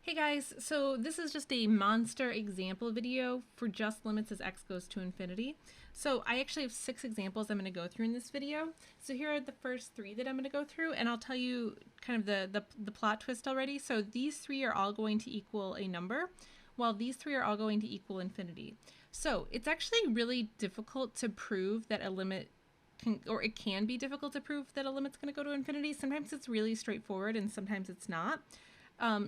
Hey guys, so this is just a monster example video for just limits as x goes to infinity. So I actually have 6 examples I'm going to go through in this video. So here are the first 3 that I'm going to go through, and I'll tell you kind of the plot twist already. So these 3 are all going to equal a number, while these 3 are all going to equal infinity. So it's actually really difficult to prove that a limit it can be difficult to prove that a limit's going to go to infinity. Sometimes it's really straightforward and sometimes it's not.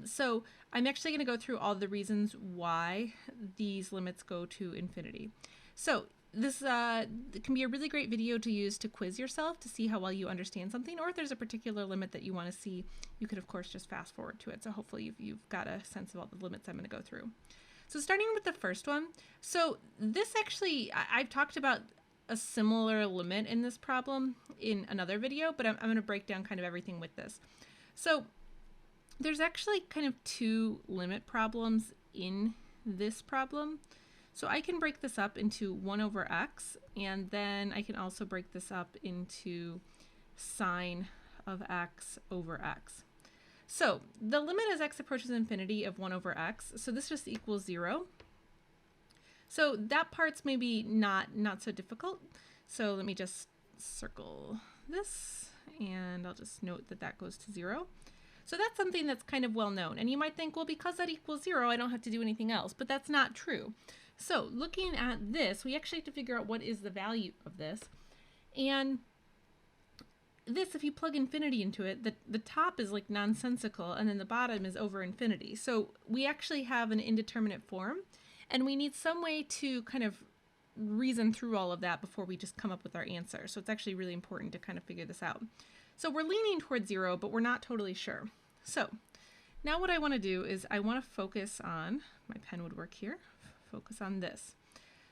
So I'm actually going to go through all the reasons why these limits go to infinity. So this can be a really great video to use to quiz yourself to see how well you understand something, or if there's a particular limit that you want to see, you could of course just fast forward to it. So hopefully you've got a sense of all the limits I'm going to go through. So starting with the first one, so this actually, I've talked about a similar limit in this problem in another video, but I'm going to break down kind of everything with this. So there's actually kind of 2 limit problems in this problem. So I can break this up into 1 over x, and then I can also break this up into sine of x over x. So the limit as x approaches infinity of 1 over x, so this just equals 0. So that part's maybe not so difficult. So let me just circle this, and I'll just note that that goes to 0. So that's something that's kind of well known. And you might think, well, because that equals 0, I don't have to do anything else. But that's not true. So looking at this, we actually have to figure out what is the value of this. And this, if you plug infinity into it, the top is like nonsensical, and then the bottom is over infinity. So we actually have an indeterminate form, and we need some way to kind of reason through all of that before we just come up with our answer. So it's actually really important to kind of figure this out. So we're leaning towards 0, but we're not totally sure. So now what I want to do is I want to focus on, my pen would work here, focus on this.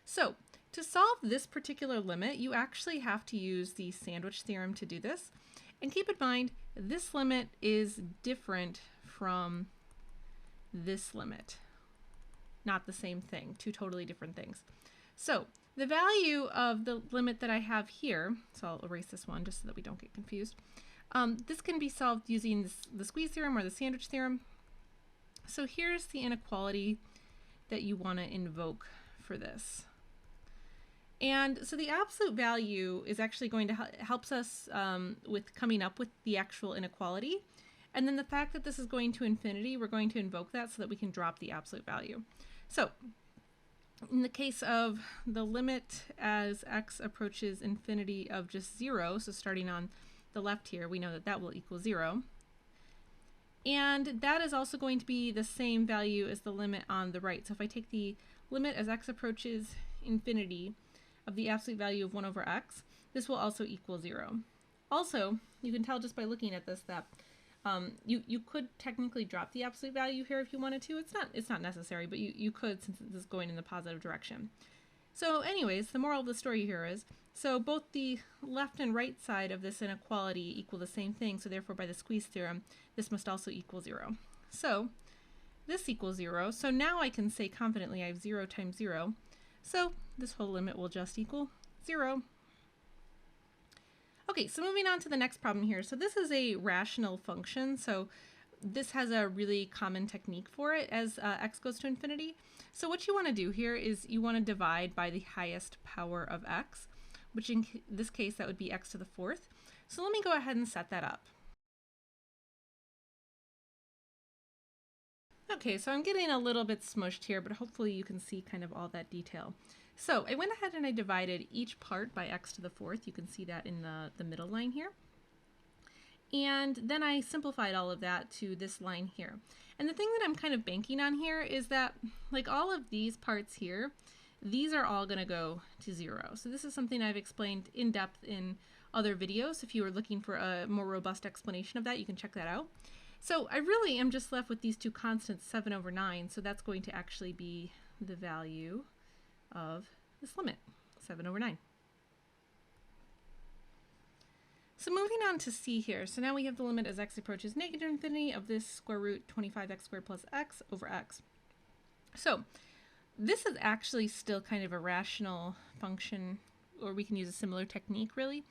So to solve this particular limit, you actually have to use the sandwich theorem to do this. And keep in mind, this limit is different from this limit. Not the same thing, 2 totally different things. So the value of the limit that I have here, so I'll erase this one just so that we don't get confused. This can be solved using the Squeeze Theorem or the Sandwich Theorem. So here's the inequality that you want to invoke for this. And so the absolute value is actually going to helps us with coming up with the actual inequality. And then the fact that this is going to infinity, we're going to invoke that so that we can drop the absolute value. So in the case of the limit as x approaches infinity of just 0, so starting on the left here, we know that that will equal 0. And that is also going to be the same value as the limit on the right. So if I take the limit as x approaches infinity of the absolute value of 1 over x, this will also equal 0. Also, you can tell just by looking at this that you could technically drop the absolute value here if you wanted to. It's not necessary, but you could, since this is going in the positive direction. So anyways, the moral of the story here is, so both the left and right side of this inequality equal the same thing, so therefore by the Squeeze theorem, this must also equal 0. So this equals 0, so now I can say confidently I have 0 times 0, so this whole limit will just equal 0. Okay, so moving on to the next problem here. So this is a rational function, so this has a really common technique for it as x goes to infinity. So what you want to do here is you want to divide by the highest power of x, which in this case that would be x to the 4th. So let me go ahead and set that up. Okay, so I'm getting a little bit smushed here, but hopefully you can see kind of all that detail. So I went ahead and I divided each part by x to the 4th. You can see that in the middle line here. And then I simplified all of that to this line here. And the thing that I'm kind of banking on here is that, like all of these parts here, these are all going to go to 0. So this is something I've explained in depth in other videos. If you are looking for a more robust explanation of that, you can check that out. So I really am just left with these 2 constants, 7 over 9. So that's going to actually be the value of this limit, 7 over 9. So moving on to C here, so now we have the limit as x approaches negative infinity of this square root 25x squared plus x over x. So this is actually still kind of a rational function, or we can use a similar technique really.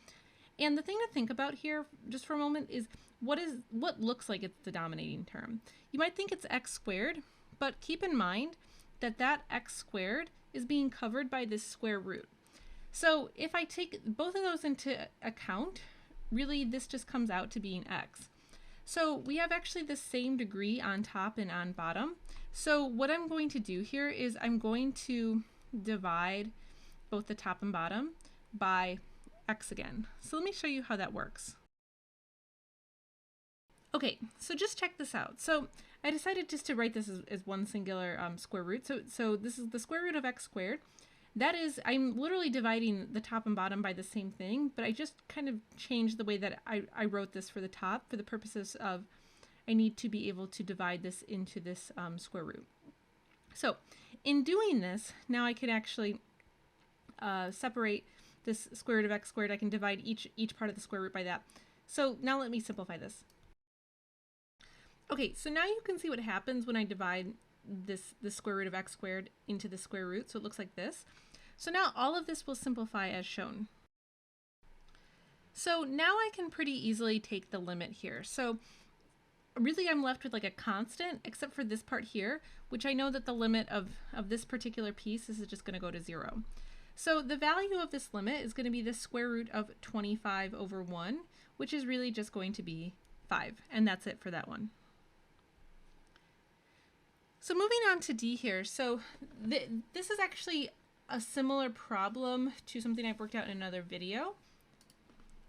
And the thing to think about here just for a moment is what looks like it's the dominating term. You might think it's x squared, but keep in mind that that x squared is being covered by this square root. So if I take both of those into account, really this just comes out to being x. So we have actually the same degree on top and on bottom. So what I'm going to do here is I'm going to divide both the top and bottom by x again. So let me show you how that works. Okay, so just check this out. So I decided just to write this as one singular square root. So this is the square root of x squared. That is, I'm literally dividing the top and bottom by the same thing, but I just kind of changed the way that I wrote this for the top for the purposes of I need to be able to divide this into this square root. So in doing this, now I can actually separate this square root of x squared. I can divide each part of the square root by that. So now let me simplify this. Okay, so now you can see what happens when I divide the square root of x squared into the square root. So it looks like this. So now all of this will simplify as shown. So now I can pretty easily take the limit here. So really I'm left with like a constant except for this part here, which I know that the limit of this particular piece is just going to go to 0. So the value of this limit is going to be the square root of 25 over 1, which is really just going to be 5. And that's it for that one. So moving on to D here. So this is actually a similar problem to something I've worked out in another video.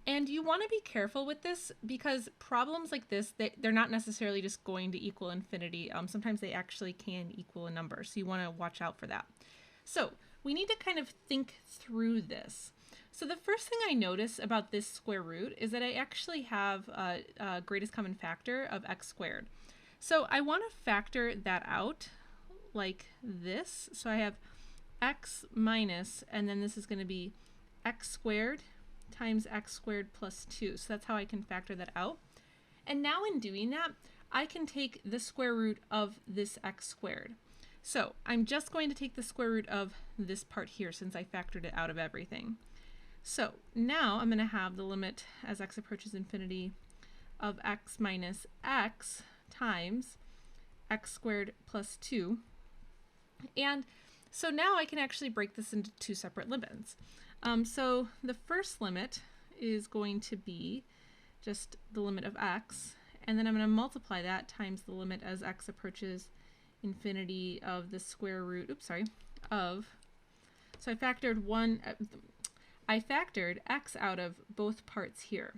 And you want to be careful with this because problems like this, they're not necessarily just going to equal infinity. Sometimes they actually can equal a number. So you want to watch out for that. So we need to kind of think through this. So the first thing I notice about this square root is that I actually have a greatest common factor of x squared. So I want to factor that out like this. So I have x minus, and then this is going to be x squared times x squared plus 2. So that's how I can factor that out. And now in doing that, I can take the square root of this x squared. So I'm just going to take the square root of this part here since I factored it out of everything. So now I'm going to have the limit as x approaches infinity of x minus x times x squared plus 2. And so now I can actually break this into two separate limits. So the first limit is going to be just the limit of x, and then I'm going to multiply that times the limit as x approaches infinity of the square root, of, so I factored x out of both parts here.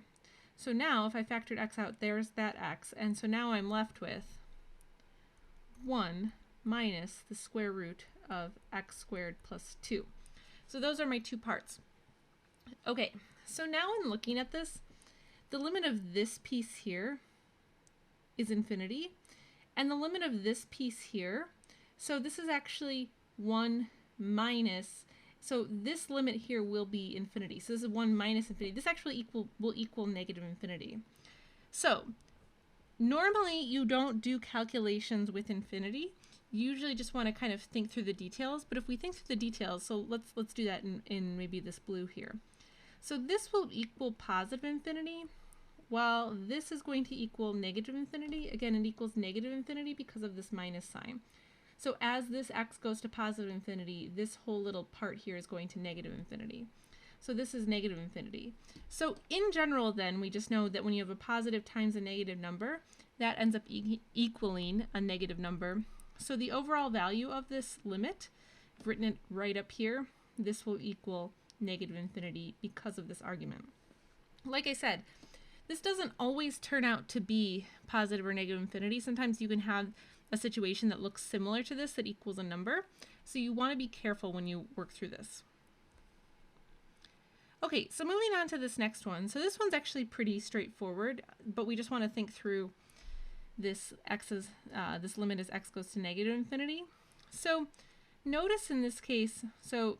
So now if I factored x out, there's that x, and so now I'm left with 1 minus the square root of x squared plus 2. So those are my two parts. Okay, so now in looking at this, the limit of this piece here is infinity, and the limit of this piece here, so this is actually 1 minus, so this limit here will be infinity. So this is 1 minus infinity. This actually will equal negative infinity. So normally you don't do calculations with infinity. You usually just want to kind of think through the details, but if we think through the details, so let's do that in maybe this blue here. So this will equal positive infinity, while this is going to equal negative infinity. Again, it equals negative infinity because of this minus sign. So as this x goes to positive infinity, this whole little part here is going to negative infinity. So this is negative infinity. So in general then, we just know that when you have a positive times a negative number, that ends up equaling a negative number. So the overall value of this limit, I've written it right up here, this will equal negative infinity because of this argument. Like I said, this doesn't always turn out to be positive or negative infinity. Sometimes you can have a situation that looks similar to this that equals a number. So you want to be careful when you work through this. Okay, so moving on to this next one. So this one's actually pretty straightforward, but we just want to think through this this limit as x goes to negative infinity. So notice in this case, so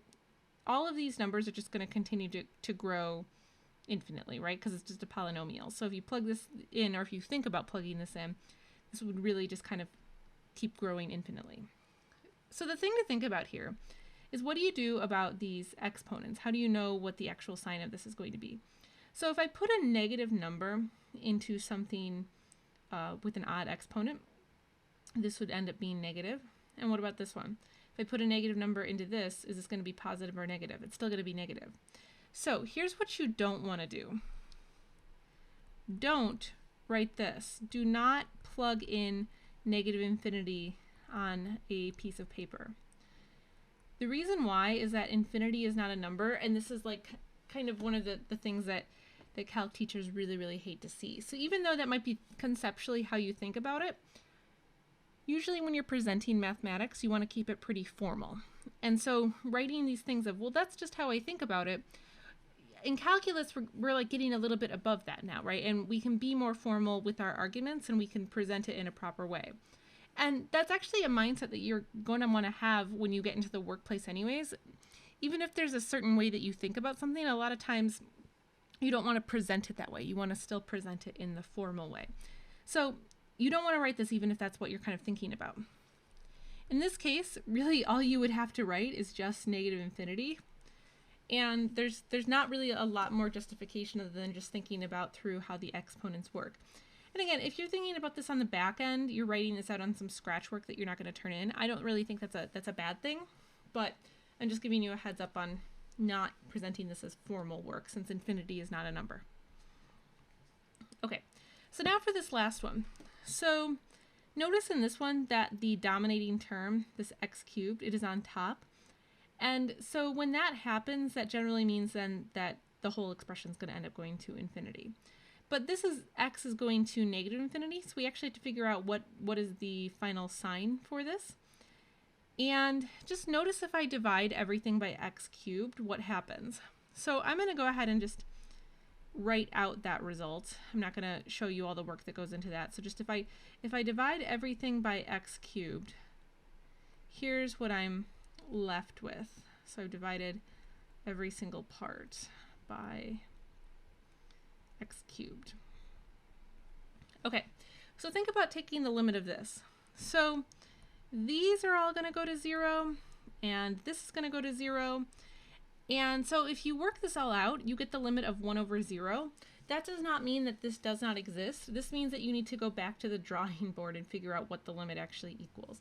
all of these numbers are just going to continue to grow infinitely, right? Because it's just a polynomial. So if you plug this in, or if you think about plugging this in, this would really just kind of keep growing infinitely. So the thing to think about here is, what do you do about these exponents? How do you know what the actual sign of this is going to be? So if I put a negative number into something with an odd exponent, this would end up being negative. And what about this one? If I put a negative number into this, is this going to be positive or negative? It's still going to be negative. So here's what you don't want to do. Don't write this. Do not plug in negative infinity on a piece of paper. The reason why is that infinity is not a number, and this is like kind of one of the things that calc teachers really hate to see. So even though that might be conceptually how you think about it, usually when you're presenting mathematics, you want to keep it pretty formal. And so writing these things of, well, that's just how I think about it. In calculus, we're like getting a little bit above that now, right? And we can be more formal with our arguments, and we can present it in a proper way. And that's actually a mindset that you're going to want to have when you get into the workplace anyways. Even if there's a certain way that you think about something, a lot of times you don't want to present it that way. You want to still present it in the formal way. So you don't want to write this even if that's what you're kind of thinking about. In this case, really all you would have to write is just negative infinity. And there's not really a lot more justification other than just thinking about through how the exponents work. And again, if you're thinking about this on the back end, you're writing this out on some scratch work that you're not going to turn in. I don't really think that's a bad thing, but I'm just giving you a heads up on not presenting this as formal work since infinity is not a number. Okay, so now for this last one. So notice in this one that the dominating term, this x cubed, it is on top. And so when that happens, that generally means then that the whole expression is going to end up going to infinity. But this is x is going to negative infinity, so we actually have to figure out what is the final sign for this. And just notice if I divide everything by x cubed, what happens. So I'm going to go ahead and just write out that result. I'm not going to show you all the work that goes into that. So just if I divide everything by x cubed, here's what I'm left with. So I've divided every single part by x cubed. Okay, so think about taking the limit of this. So these are all going to go to 0, and this is going to go to 0. And so if you work this all out, you get the limit of 1 over 0. That does not mean that this does not exist. This means that you need to go back to the drawing board and figure out what the limit actually equals.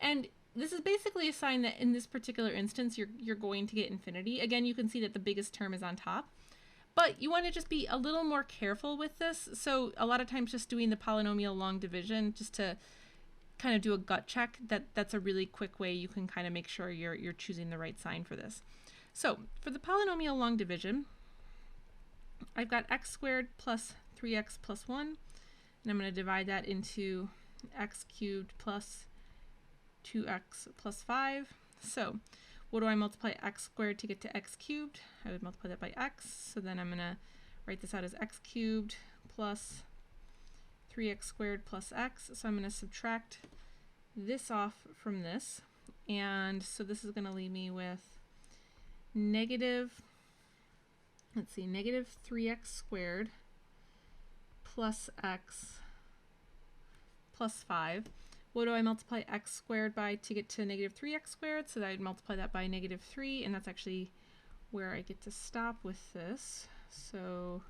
And this is basically a sign that in this particular instance, you're going to get infinity. Again, you can see that the biggest term is on top. But you want to just be a little more careful with this. So a lot of times just doing the polynomial long division just to kind of do a gut check, that's a really quick way you can kind of make sure you're choosing the right sign for this. So for the polynomial long division, I've got x squared plus 3x plus 1, and I'm going to divide that into x cubed plus 2x plus 5. So what do I multiply x squared to get to x cubed? I would multiply that by x, so then I'm going to write this out as x cubed plus 3x squared plus x. So I'm going to subtract this off from this, and so this is going to leave me with negative 3x squared plus x plus 5. What do I multiply x squared by to get to negative 3x squared? So that I'd multiply that by negative 3, and that's actually where I get to stop with this. So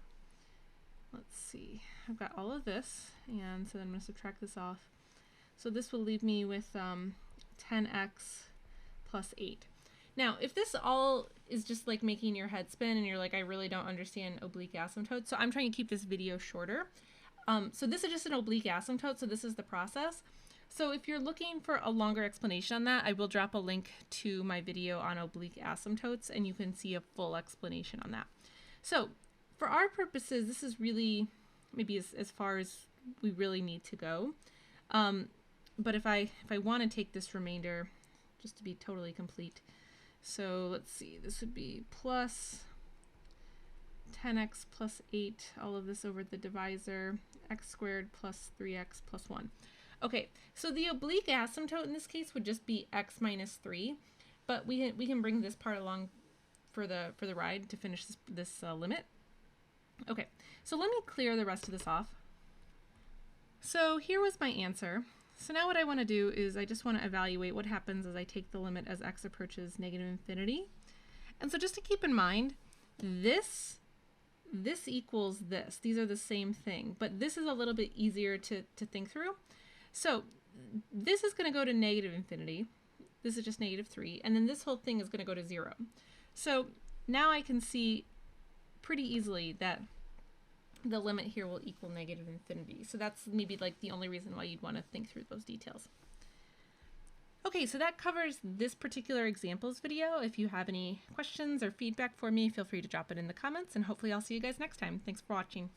let's see, I've got all of this, and so then I'm going to subtract this off. So this will leave me with 10x plus 8. Now, if this all is just like making your head spin and you're like, I really don't understand oblique asymptotes, so I'm trying to keep this video shorter. So this is just an oblique asymptote, so this is the process. So if you're looking for a longer explanation on that, I will drop a link to my video on oblique asymptotes, and you can see a full explanation on that. So for our purposes, this is really maybe as far as we really need to go. But if I want to take this remainder just to be totally complete, so let's see, this would be plus 10x plus 8, all of this over the divisor, x squared plus 3x plus 1. Okay, so the oblique asymptote in this case would just be x minus 3, but we can bring this part along for the ride to finish this limit. Okay, so let me clear the rest of this off. So here was my answer. So now what I want to do is I just want to evaluate what happens as I take the limit as x approaches negative infinity. And so just to keep in mind, this this equals this. These are the same thing, but this is a little bit easier to think through. So this is going to go to negative infinity. This is just -3, and then this whole thing is going to go to 0. So now I can see pretty easily that the limit here will equal negative infinity. So that's maybe like the only reason why you'd want to think through those details. Okay, so that covers this particular examples video. If you have any questions or feedback for me, feel free to drop it in the comments, and hopefully I'll see you guys next time. Thanks for watching.